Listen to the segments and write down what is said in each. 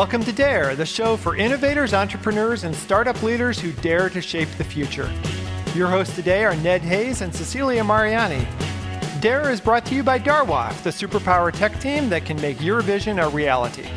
Welcome to Dare, the show for innovators, entrepreneurs, and startup leaders who dare to shape the future. Your hosts today are Ned Hayes and Cecilia Mariani. Dare is brought to you by Darwaf, the superpower tech team that can make your vision a reality.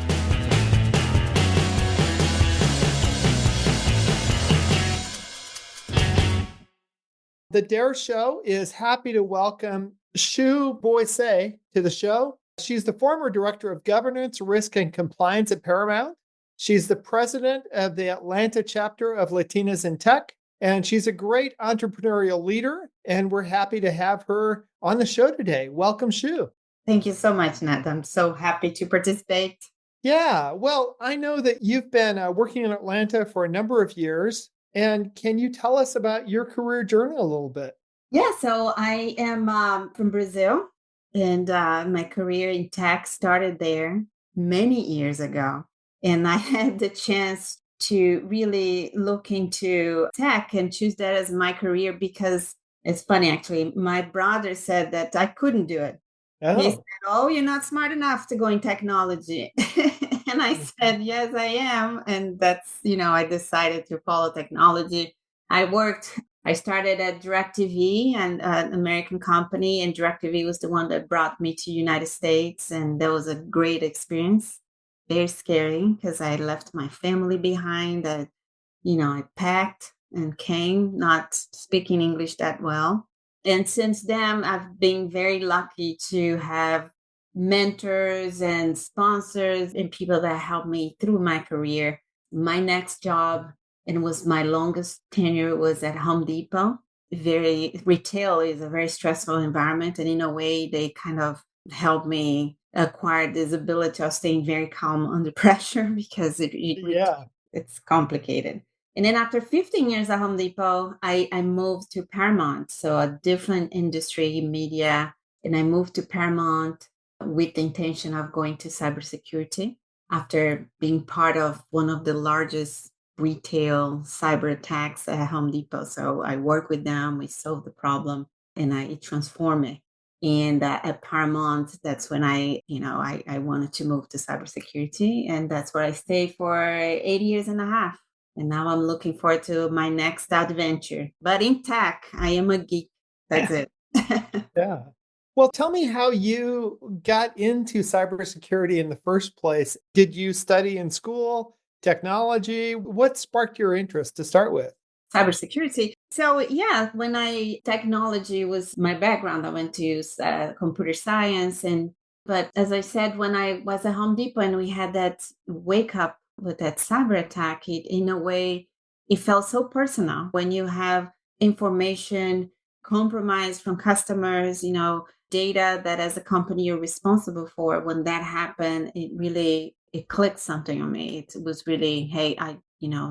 The Dare Show is happy to welcome Bouisset to the show. She's the former Director of Governance, Risk, and Compliance at Paramount. She's the president of the Atlanta Chapter of Latinas in Tech, and she's a great entrepreneurial leader, and we're happy to have her on the show today. Welcome, Shu. Thank you so much, Nat. I'm so happy to participate. Yeah, well, I know that you've been working in Atlanta for a number of years. And can you tell us about your career journey a little bit? Yeah, so I am from Brazil, and my career in tech started there many years ago. And I had the chance to really look into tech and choose that as my career because it's funny, actually. My brother said that I couldn't do it. He said, Oh, "Oh, you're not smart enough to go in technology." And I said, "Yes, I am." And that's, I decided to follow technology. I started at DirecTV, and an American company, and DirecTV was the one that brought me to United States. And that was a great experience. Very scary because I left my family behind. I packed and came, not speaking English that well. And since then, I've been very lucky to have mentors and sponsors and people that helped me through my career. My next job, and was my longest tenure, was at Home Depot. Retail is a very stressful environment. And in a way, they kind of helped me acquire this ability of staying very calm under pressure because it's complicated. And then after 15 years at Home Depot, I moved to Paramount, so a different industry, media. And I moved to Paramount with the intention of going to cybersecurity after being part of one of the largest retail cyber attacks at Home Depot. So I worked with them, we solved the problem, and I transformed it. And at Paramount, that's when I wanted to move to cybersecurity. And that's where I stayed for 8 years and a half. And now I'm looking forward to my next adventure. But in tech, I am a geek. That's it. yeah. Well, tell me how you got into cybersecurity in the first place. Did you study in school, technology? What sparked your interest to start with? Cybersecurity. So yeah, technology was my background. I went to computer science, but as I said, when I was at Home Depot and we had that wake up with that cyber attack, in a way, it felt so personal when you have information compromised from customers, data that as a company you're responsible for. When that happened, it clicked something on me. It was really, hey,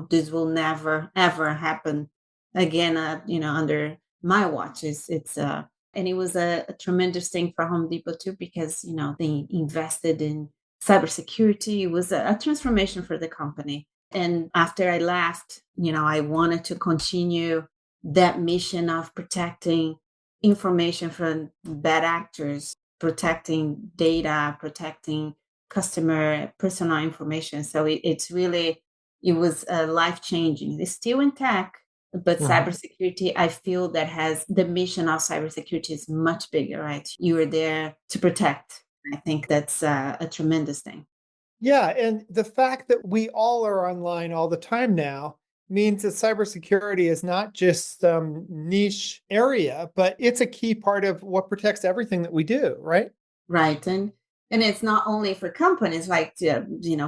this will never ever happen again. Under my watch. And it was a tremendous thing for Home Depot too, because they invested in cybersecurity. It was a transformation for the company. And after I left, I wanted to continue that mission of protecting information from bad actors, protecting data, protecting customer personal information. So it was life-changing. It's still in tech, but cybersecurity, I feel that has the mission of cybersecurity is much bigger, right? You are there to protect. I think that's a tremendous thing. Yeah, and the fact that we all are online all the time now means that cybersecurity is not just some niche area, but it's a key part of what protects everything that we do, right? Right. And it's not only for companies, like,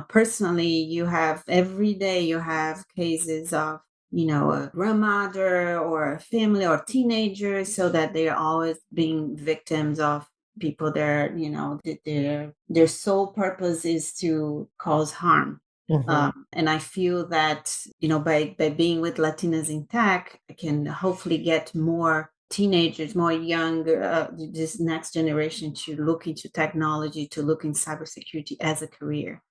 personally, every day you have cases of, a grandmother or a family or teenagers, so that they're always being victims of people that, their sole purpose is to cause harm. And I feel that, by being with Latinas in Tech, I can hopefully get more teenagers, more young, this next generation to look into technology, to look in cybersecurity as a career.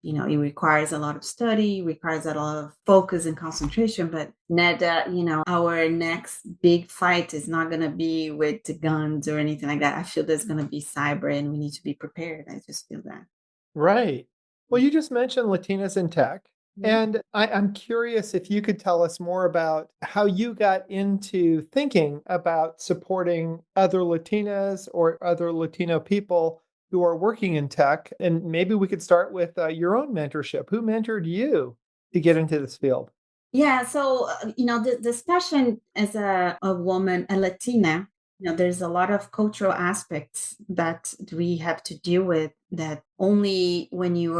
It requires a lot of study, requires a lot of focus and concentration. But Ned, our next big fight is not going to be with the guns or anything like that. I feel there's going to be cyber, and we need to be prepared. I just feel that. Right. Well, you just mentioned Latinas in tech. Mhm. And I'm curious if you could tell us more about how you got into thinking about supporting other Latinas or other Latino people who are working in tech. And maybe we could start with your own mentorship. Who mentored you to get into this field? Yeah, so the discussion as a woman, a Latina, there's a lot of cultural aspects that we have to deal with that only when you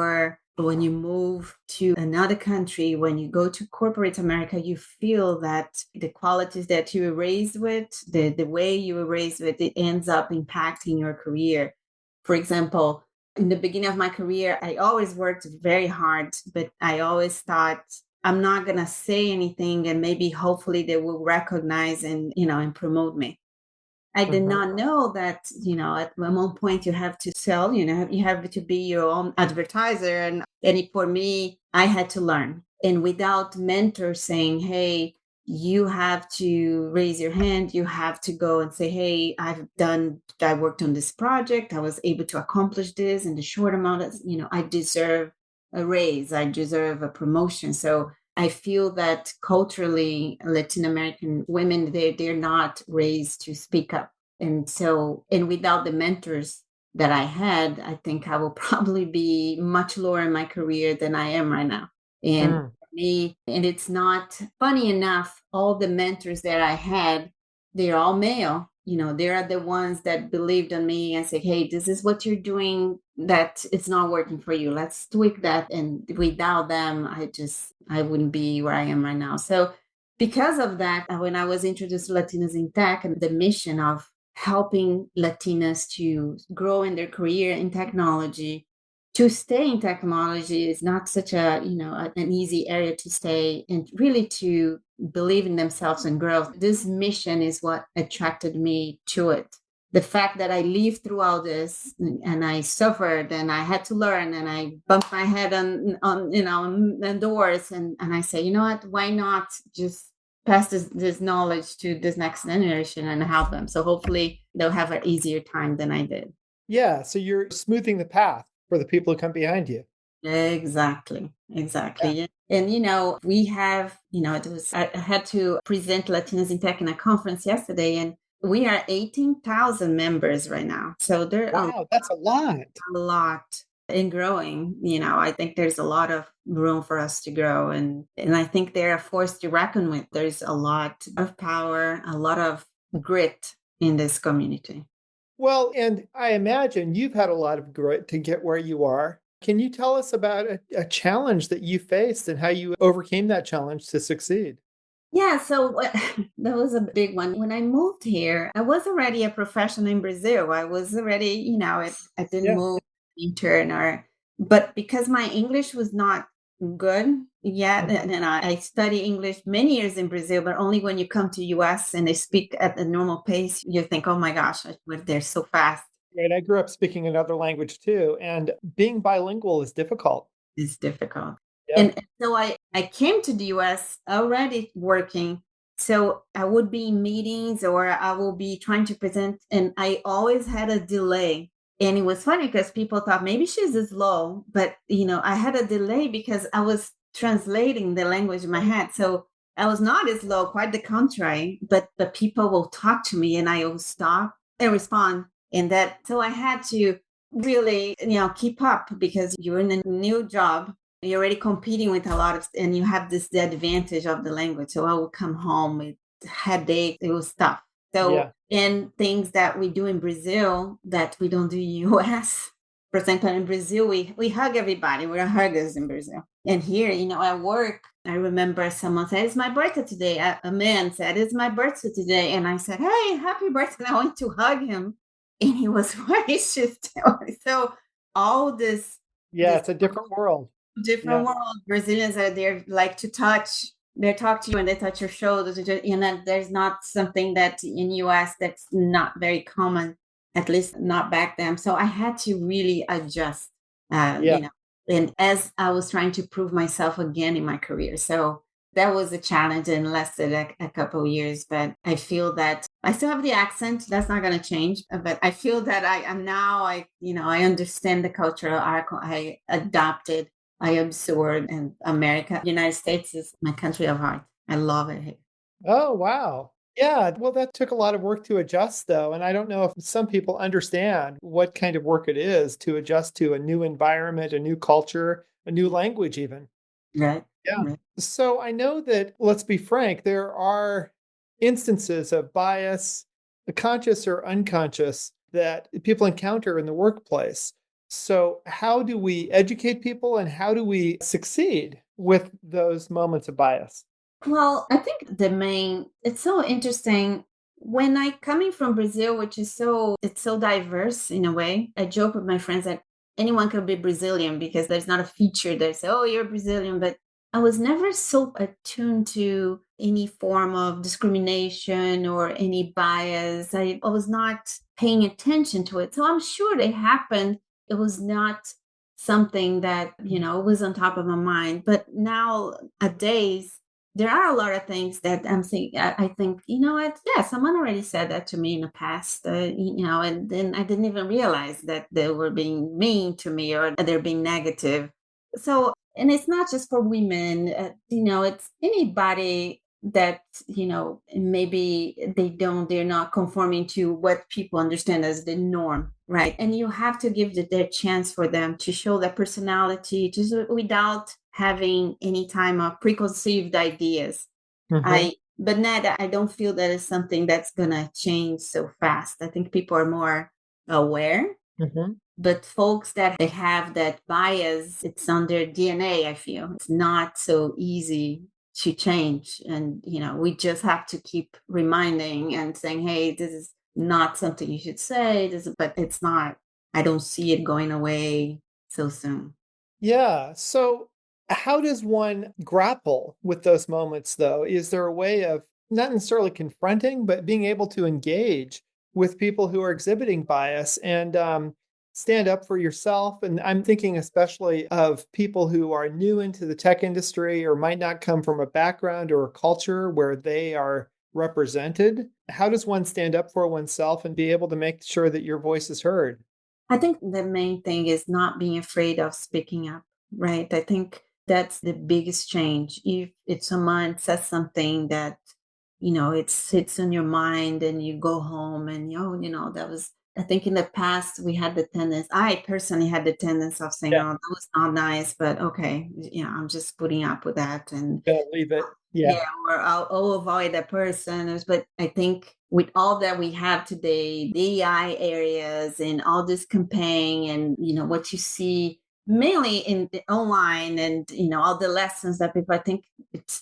move to another country, when you go to corporate America, you feel that the qualities that you were raised with, the way you were raised with, it ends up impacting your career. For example, in the beginning of my career, I always worked very hard, but I always thought I'm not going to say anything and maybe hopefully they will recognize and promote me. I did Mhm. not know that, at one point you have to sell, you have to be your own advertiser. For me, I had to learn. And without mentors saying, hey, you have to raise your hand, you have to go and say, hey, I worked on this project, I was able to accomplish this in the short amount of, I deserve a raise, I deserve a promotion. So I feel that culturally, Latin American women, they're not raised to speak up. And without the mentors that I had, I think I will probably be much lower in my career than I am right now. And Mm. for me, and it's not funny enough, all the mentors that I had, they're all male. They are the ones that believed in me and said, hey, this is what you're doing, that it's not working for you. Let's tweak that. And without them, I wouldn't be where I am right now. So because of that, when I was introduced to Latinas in Tech and the mission of helping Latinas to grow in their career in technology, to stay in technology is not such an easy area to stay, and really to believe in themselves and grow. This mission is what attracted me to it. The fact that I lived through all this and I suffered and I had to learn and I bumped my head on doors, and I say, you know what, why not just pass this knowledge to this next generation and help them. So hopefully they'll have an easier time than I did. Yeah, so you're smoothing the path for the people who come behind you. Exactly. Exactly. Yeah. Yeah. And we have, I had to present Latinas in Tech in a conference yesterday, and we are 18,000 members right now. So there are Wow, that's a lot. a lot and growing. I think there's a lot of room for us to grow, and I think they're a force to reckon with. There's a lot of power, a lot of grit in this community. Well, and I imagine you've had a lot of grit to get where you are. Can you tell us about a challenge that you faced and how you overcame that challenge to succeed? Yeah, so that was a big one. When I moved here, I was already a professional in Brazil. I was already, I didn't Yeah. move intern but because my English was not good yet, Mhm. and I study English many years in Brazil, but only when you come to US and they speak at the normal pace, you think, oh my gosh, they're so fast. Right. I grew up speaking another language too, and being bilingual is difficult. It's difficult. Yeah. And so I came to the US already working. So I would be in meetings or I will be trying to present, and I always had a delay. And it was funny because people thought maybe she's slow, but I had a delay because I was translating the language in my head. So I was not as slow, quite the contrary, but people will talk to me and I will stop and respond. And that so I had to really keep up because you're in a new job, you're already competing with a lot of, and you have the advantage of the language. So I would come home with headache, it was tough. So Yeah. and things that we do in Brazil that we don't do in US. For example, in Brazil we hug everybody, we're huggers in Brazil. And here, at work, I remember someone said, it's my birthday today. A man said, it's my birthday today, and I said, hey, happy birthday. And I went to hug him and he was racist. So all Yeah, this it's a different world. different Yeah. world. Brazilians are there like to touch. They talk to you and they touch your shoulders. There's not something that in US that's not very common, at least not back then. So I had to really adjust, Yeah. and as I was trying to prove myself again in my career. So That was a challenge and lasted a couple of years, but I feel that I still have the accent. That's not going to change. But I feel that I am now, I understand the cultural arc. I adopted, I absorbed, and America, United States is my country of heart. I love it here. Oh, wow. Yeah, well, that took a lot of work to adjust, though. And I don't know if some people understand what kind of work it is to adjust to a new environment, a new culture, a new language, even. Right. Yeah. Right. So I know that, let's be frank, there are instances of bias, conscious or unconscious, that people encounter in the workplace. So, how do we educate people and how do we succeed with those moments of bias? Well, I think it's so interesting when I coming from Brazil, which is it's so diverse in a way. I joke with my friends that anyone could be Brazilian because there's not a feature that say, oh, you're Brazilian. But I was never so attuned to any form of discrimination or any bias. I was not paying attention to it. So I'm sure they happened. It was not something that, was on top of my mind. But nowadays, there are a lot of things that I'm thinking. I think, what? Yeah, someone already said that to me in the past, and then I didn't even realize that they were being mean to me or they're being negative. So, and it's not just for women, it's anybody that, maybe they're not conforming to what people understand as the norm, right? And you have to give their chance for them to show their personality just without having any time of preconceived ideas. Mhm, But not, I don't feel that is something that's gonna change so fast. I think people are more aware, mhm. but folks that they have that bias, it's on their DNA. I feel it's not so easy to change, and we just have to keep reminding and saying, "Hey, this is not something you should say." But it's not. I don't see it going away so soon. Yeah. So, how does one grapple with those moments, though? Is there a way of not necessarily confronting, but being able to engage with people who are exhibiting bias and stand up for yourself? And I'm thinking especially of people who are new into the tech industry or might not come from a background or a culture where they are represented. How does one stand up for oneself and be able to make sure that your voice is heard? I think the main thing is not being afraid of speaking up, right? I think that's the biggest change. If someone says something that, it sits on your mind and you go home and, that was, I think in the past we had the tendency, I personally had the tendency of saying, Yeah, oh, that was not nice, but okay, I'm just putting up with that. And gonna leave it. Yeah. yeah, or I'll avoid that person. But I think with all that we have today, the AI areas and all this campaign and what you see mainly in the online and all the lessons that people, I think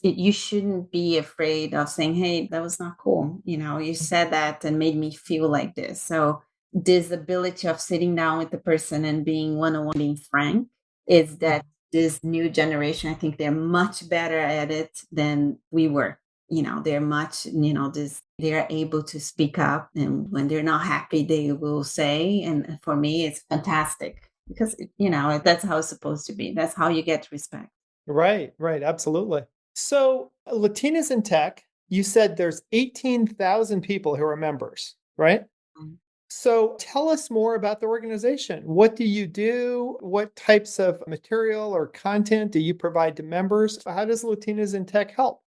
you shouldn't be afraid of saying, hey, that was not cool. You said that and made me feel like this. So this ability of sitting down with the person and being one-on-one, being frank, is that this new generation, I think they're much better at it than we were. They're much, they're able to speak up. And when they're not happy, they will say. And for me, it's fantastic because, that's how it's supposed to be. That's how you get respect. Right, right, absolutely. So, Latinas in Tech, you said there's 18,000 people who are members, right? Mm. So, tell us more about the organization. What do you do? What types of material or content do you provide to members? How does Latinas in Tech help?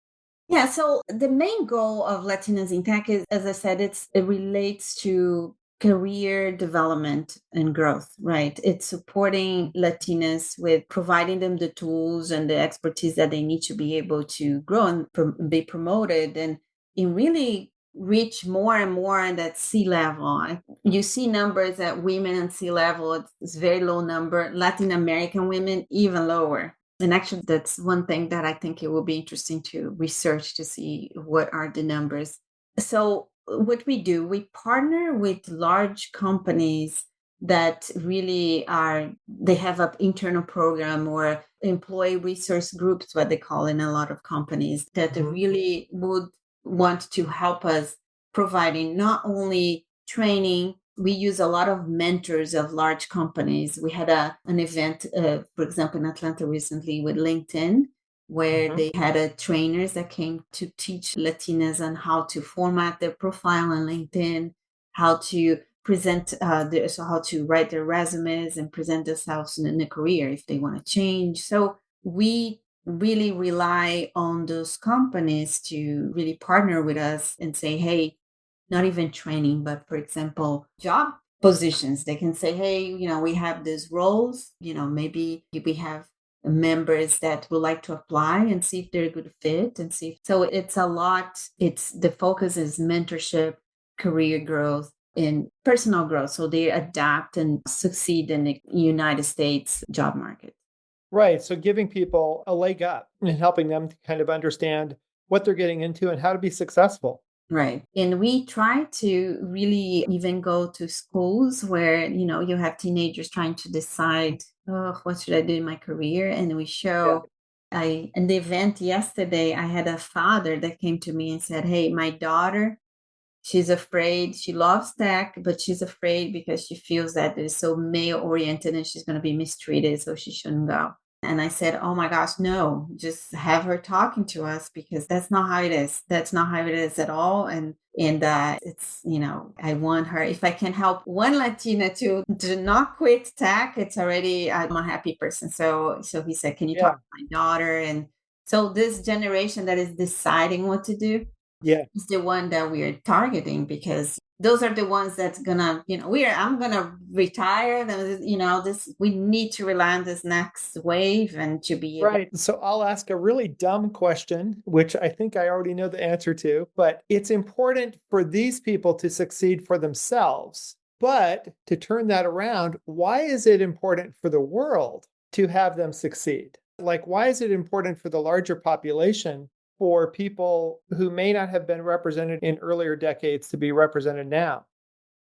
Yeah, so the main goal of Latinas in Tech is, as I said, it relates to career development and growth, right? It's supporting Latinas with providing them the tools and the expertise that they need to be able to grow and be promoted and in really reach more and more in that C level. You see numbers that women in C level, it's very low number. Latin American women, even lower. And actually, that's one thing that I think it will be interesting to research to see what are the numbers. So, what we do, we partner with large companies that really they have an internal program or employee resource groups, what they call in a lot of companies, that Mhm. really would want to help us providing not only training. We use a lot of mentors of large companies. We had an event, for example, in Atlanta recently with LinkedIn, where Mhm. they had trainers that came to teach Latinas on how to format their profile on LinkedIn, how to present so how to write their resumes and present themselves in a career if they want to change. So we really rely on those companies to really partner with us and say, hey, not even training, but for example, job positions. They can say, hey, we have these roles, maybe we have members that would like to apply and see if they're a good fit and see. So it's a lot. It's the focus is mentorship, career growth, and personal growth. So they adapt and succeed in the United States job market. Right. So giving people a leg up and helping them to kind of understand what they're getting into and how to be successful. Right. And we try to really even go to schools where, you have teenagers trying to decide, oh, what should I do in my career? And we Yeah. show in the event yesterday, I had a father that came to me and said, hey, my daughter, she's afraid. She loves tech, but she's afraid because she feels that it's so male oriented and she's going to be mistreated. So she shouldn't go. And I said, oh my gosh, no, just have her talking to us because that's not how it is. That's not how it is at all. And it's, I want her, if I can help one Latina to not quit tech, it's already, I'm a happy person. So he said, can you talk Yeah. to my daughter? And so this generation that is deciding what to do, Yeah. is the one that we are targeting because those are the ones that's gonna, I'm gonna retire. This we need to rely on this next wave and to be able. Right. So I'll ask a really dumb question, which I think I already know the answer to, but it's important for these people to succeed for themselves. But to turn that around, why is it important for the world to have them succeed? Like, why is it important for the larger population for people who may not have been represented in earlier decades to be represented now?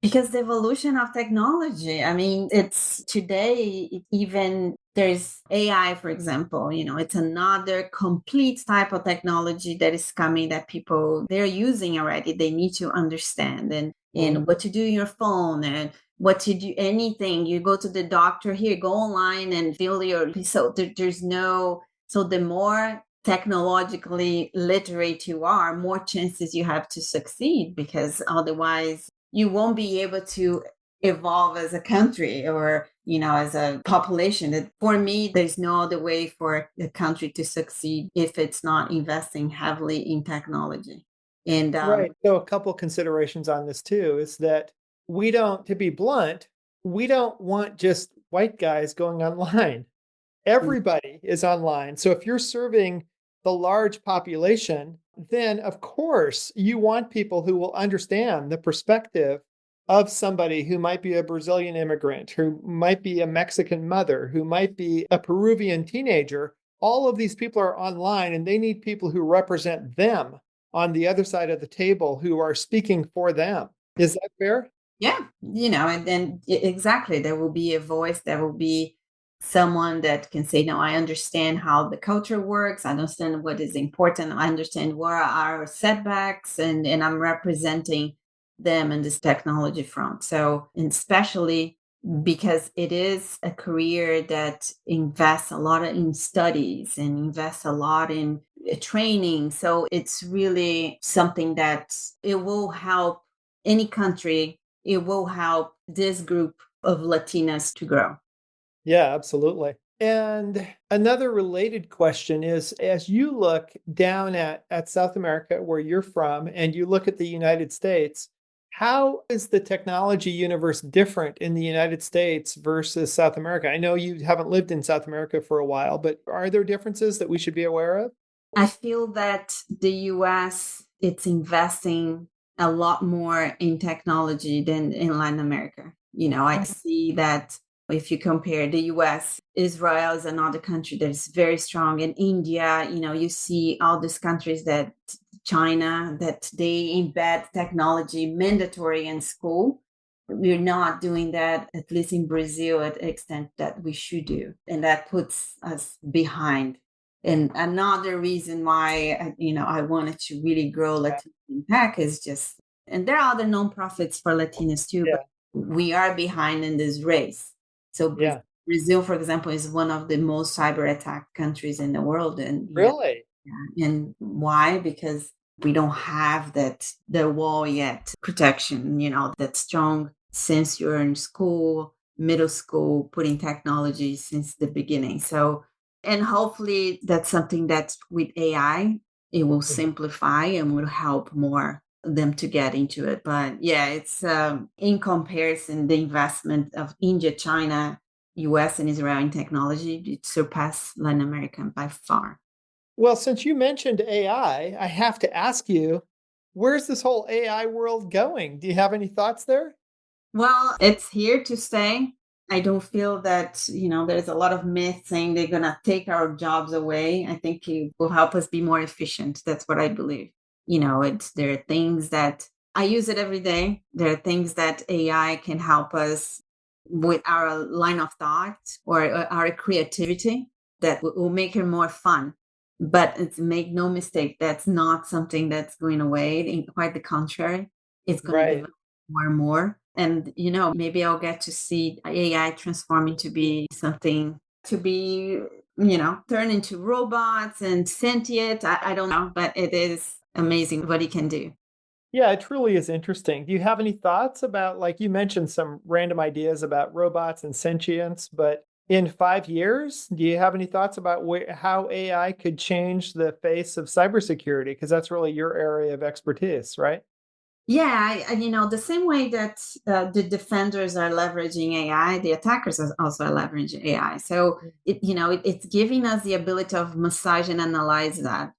Because the evolution of technology, I mean, it's today, even there's AI, for example, it's another complete type of technology that is coming that people they're using already. They need to understand and Mhm. what to do in your phone and what to do anything. You go to the doctor here, go online and fill your so there's no so the more technologically literate you are, more chances you have to succeed because otherwise you won't be able to evolve as a country or as a population. For me, there's no other way for the country to succeed if it's not investing heavily in technology. And Right. So a couple considerations on this too is that we don't, to be blunt, we don't want just white guys going online. Everybody is online. So if you're serving the large population, then of course you want people who will understand the perspective of somebody who might be a Brazilian immigrant, who might be a Mexican mother, who might be a Peruvian teenager. All of these people are online and they need people who represent them on the other side of the table who are speaking for them. Is that fair? yeah, and then exactly, there will be a voice, there will be someone that can say, no, I understand how the culture works, I understand what is important, I understand where are our setbacks, and I'm representing them in this technology front. So, and especially because it is a career that invests a lot in studies and invests a lot in training. So it's really something that it will help any country, it will help this group of Latinas to grow. Yeah, absolutely. And another related question is as you look down at South America, where you're from, and you look at the United States, how is the technology universe different in the United States versus South America? I know you haven't lived in South America for a while, but are there differences that we should be aware of? I feel that the US it's investing a lot more in technology than in Latin America. I see that if you compare the US, Israel is another country that is very strong. In India, you see all these countries that China that they embed technology mandatory in school. We're not doing that, at least in Brazil, at the extent that we should do. And that puts us behind. And another reason why, I wanted to really grow Latino Impact is just, and there are other nonprofits for Latinas too, but Yeah, we are behind in this race. So Brazil yeah, Brazil, for example, is one of the most cyber attacked countries in the world. And Really? yeah, and why? Because we don't have that the wall yet protection, that strong since you're in school, middle school, putting technology since the beginning. So, and hopefully that's something that with AI, it will Mhm. simplify and will help more them to get into it. But yeah, it's in comparison, the investment of India, China, US, and Israel in technology, it surpassed Latin America by far. Well, since you mentioned AI, I have to ask you, where's this whole AI world going? Do you have any thoughts there? Well, it's here to stay. I don't feel that, there's a lot of myth saying they're going to take our jobs away. I think it will help us be more efficient. That's what I believe. There are things that I use it every day. There are things that AI can help us with our line of thought or our creativity that will make it more fun. But it's make no mistake, that's not something that's going away. Quite the contrary, it's going to Right. develop more and more. And, maybe I'll get to see AI transforming to be something to be, turn into robots and sentient. I don't know, but it is amazing what it can do. Yeah, it truly is interesting. Do you have any thoughts about, like you mentioned some random ideas about robots and sentience, but in 5 years, do you have any thoughts about how AI could change the face of cybersecurity? Because that's really your area of expertise, right? Yeah, the same way that the defenders are leveraging AI, the attackers are also leveraging AI. So it's giving us the ability of massage and analyze that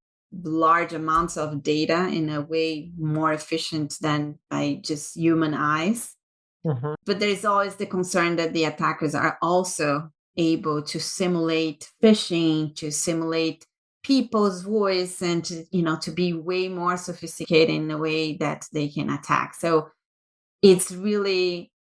large amounts of data in a way more efficient than by just human eyes. Mhm. But there's always the concern that the attackers are also able to simulate phishing, to simulate people's voice, and to be way more sophisticated in the way that they can attack. So it's really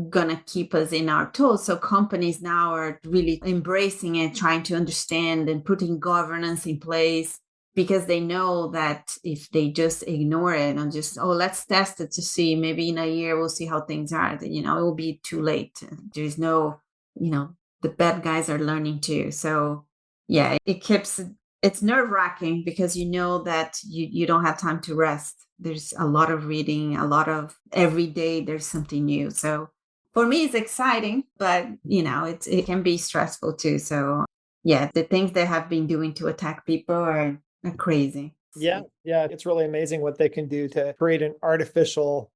gonna keep us in our toes. So companies now are really embracing it, trying to understand and putting governance in place because they know that if they just ignore it and just, oh, let's test it to see, maybe in a year we'll see how things are, it will be too late. There's no, you know, the bad guys are learning too. So yeah, it keeps it's nerve wracking because you know that you don't have time to rest. There's a lot of reading, a lot of every day there's something new. So for me, it's exciting, but it can be stressful too. So yeah, the things they have been doing to attack people are crazy. Yeah, So yeah, it's really amazing what they can do to create an artificial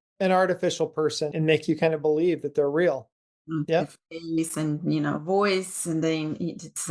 person and make you kind of believe that they're real. the Yep. face and voice, and then it's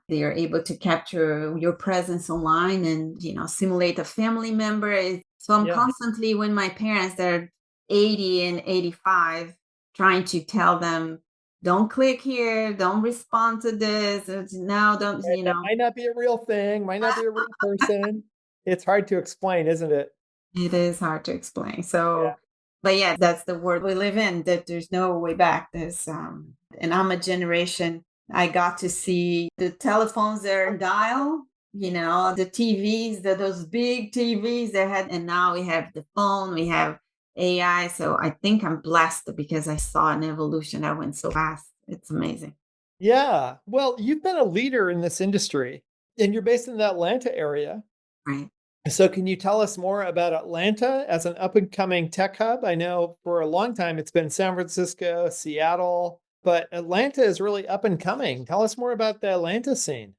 they are able to capture your presence online and simulate a family member. So I'm Yeah. constantly when my parents, they're 80 and 85, trying to tell them, don't click here, don't respond to this, now don't Right, that might not be a real thing, might not be a real person. It's hard to explain, isn't it? It is hard to explain. Yeah. So, but yeah, that's the world we live in. That there's no way back. And I'm a generation. I got to see the telephones there dial. The TVs, those big TVs they had, and now we have the phone. We have AI. So I think I'm blessed because I saw an evolution that went so fast. It's amazing, Yeah. Well, you've been a leader in this industry and you're based in the Atlanta area. right? So can you tell us more about Atlanta as an up and coming tech hub? I know for a long time it's been San Francisco, Seattle, but Atlanta is really up and coming. Tell us more about the Atlanta scene.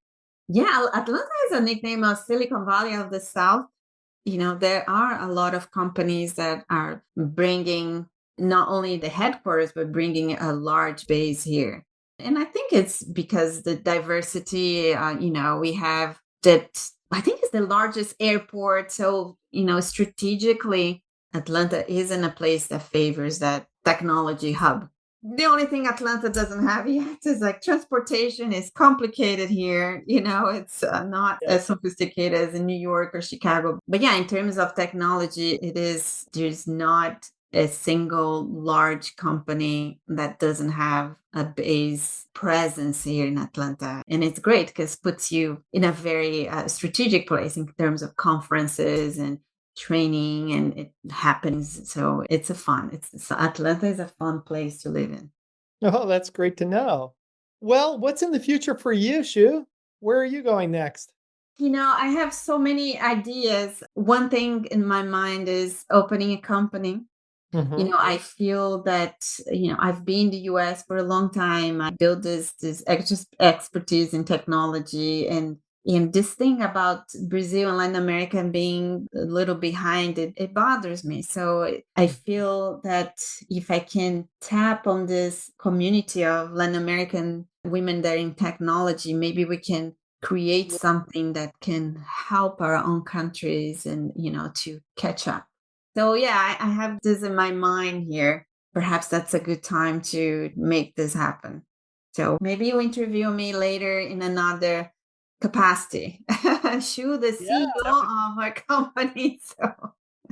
Yeah, Atlanta is a nickname of Silicon Valley of the South. There are a lot of companies that are bringing not only the headquarters, but bringing a large base here. And I think it's because the diversity, we have that, I think it's the largest airport. So, strategically, Atlanta is in a place that favors that technology hub. The only thing Atlanta doesn't have yet is like transportation is complicated here. It's not Yeah. as sophisticated as in New York or Chicago. But yeah, in terms of technology, there's not a single large company that doesn't have a base presence here in Atlanta. And it's great because it puts you in a very strategic place in terms of conferences and training, and it happens. So it's Atlanta is a fun place to live in. Oh, that's great to know. Well, what's in the future for you, Shu? Where are you going next? I have so many ideas. One thing in my mind is opening a company. Hmm. I feel that, I've been in the US for a long time. I built this expertise in technology, and this thing about Brazil and Latin America being a little behind it bothers me. So I feel that if I can tap on this community of Latin American women that are in technology, maybe we can create something that can help our own countries and, to catch up. So yeah, I have this in my mind here. Perhaps that's a good time to make this happen. So maybe you interview me later in another capacity. Shu, the Yeah, CEO that would of our company. So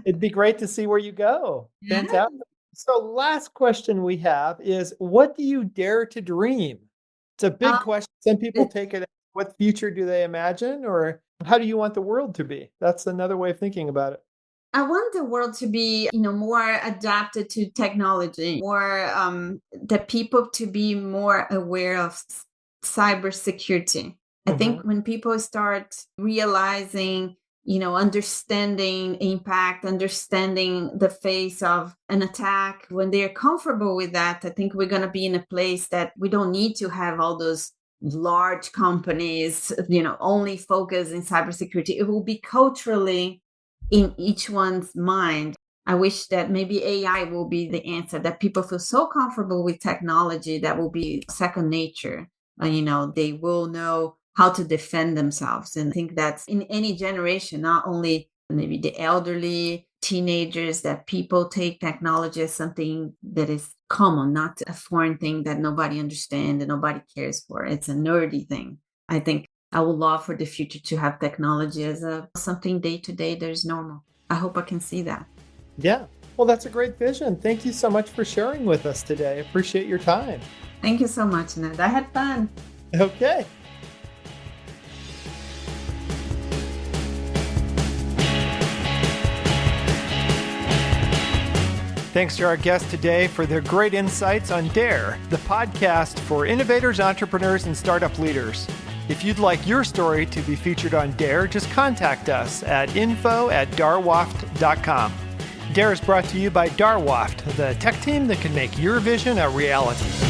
it'd be great to see where you go. yeah. Fantastic. So, last question we have is what do you dare to dream? It's a big Um, question. Some people take it as what future do they imagine, or how do you want the world to be? That's another way of thinking about it. I want the world to be, more adapted to technology, more the people to be more aware of cybersecurity. I Hmm. think when people start realizing, understanding impact, understanding the face of an attack, when they're comfortable with that, I think we're going to be in a place that we don't need to have all those large companies, only focus in cybersecurity. It will be culturally in each one's mind. I wish that maybe AI will be the answer, that people feel so comfortable with technology that will be second nature. They will know how to defend themselves. And I think that's in any generation, not only maybe the elderly, teenagers, that people take technology as something that is common, not a foreign thing that nobody understands and nobody cares for. It's a nerdy thing. I think I would love for the future to have technology as a something day to day that is normal. I hope I can see that. Yeah. Well, that's a great vision. Thank you so much for sharing with us today. Appreciate your time. Thank you so much, Ned. I had fun. Okay. Thanks to our guests today for their great insights on DARE, the podcast for innovators, entrepreneurs, and startup leaders. If you'd like your story to be featured on DARE, just contact us at info@darwaft.com. DARE is brought to you by Darwaft, the tech team that can make your vision a reality.